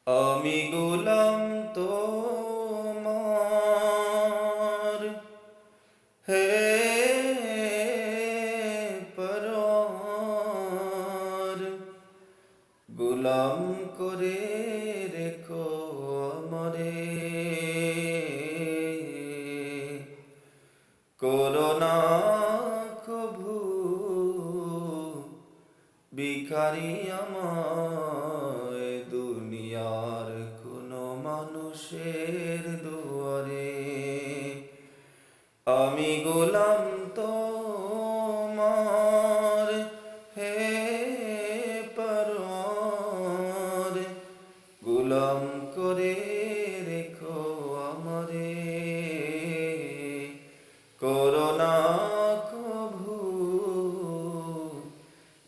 আমি গোলাম তোমার, হে পরওয়ার, গোলাম করে রেখো আমারে, করোনা কভু ভিখারি আমায় দুনিয়ার কোনো মানুষের দুয়ারে। আমি গোলাম তোমার, হে পরওয়ার, গোলাম করে রেখো আমারে, করোনা কভু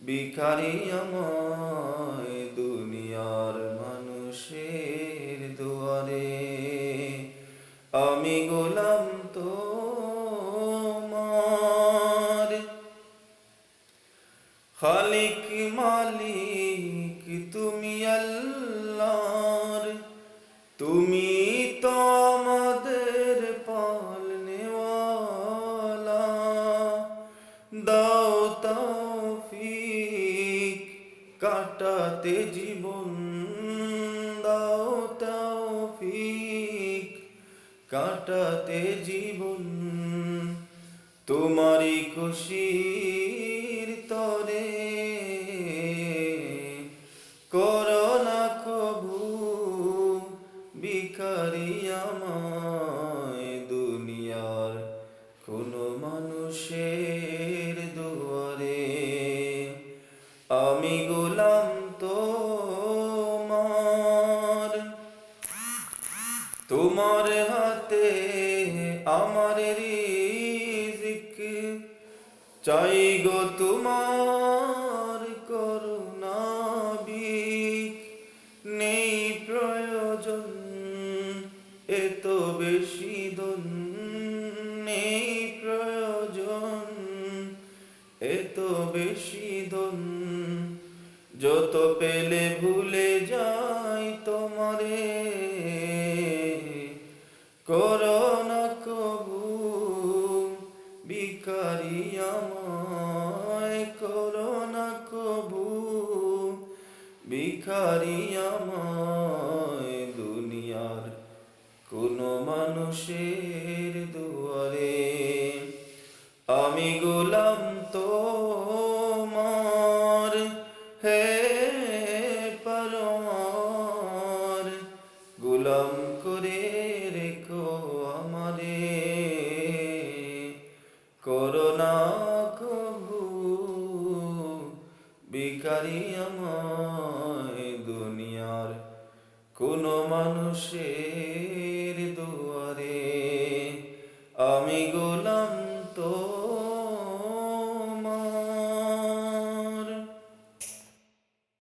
ভিখারি আমায় দুনিয়ার মানুষের দুয়ারে। আমি গোলাম তোমার, খালিক মালিক তুমি আল্লাহর, তুমি তো আমাদের পালনেওয়ালা। দাও তৌফিক কাটাতে জীবন, দাও তৌফিক কাটাতে জীবন, তোমারি খুশির তরে, করোনা কভু ভিখারি আমায় দুনিয়ার কোনো মানুষের দুয়ারে। আমি গোলাম তোমার, তোমার হাতে আমার রিজিক, চাই গো তোমার করুণা বিক। নেই প্রয়োজন এত বেশি ধন, নেই প্রয়োজন এত বেশি ধন, যত পেলে ভুলে যাই তোমারে, করোনা কভু ভিখারি আমায়, করোনা কভু ভিখারি আমায় দুনিয়ার কোনো মানুষের দুয়ারে। আমি গোলাম তোমার, হে পরওয়ার, গোলাম করে রেখো আমারে, করোনা কভু ভিখারি আমায় দুনিয়ার কোনো মানুষের দুয়ারে। আমি গোলাম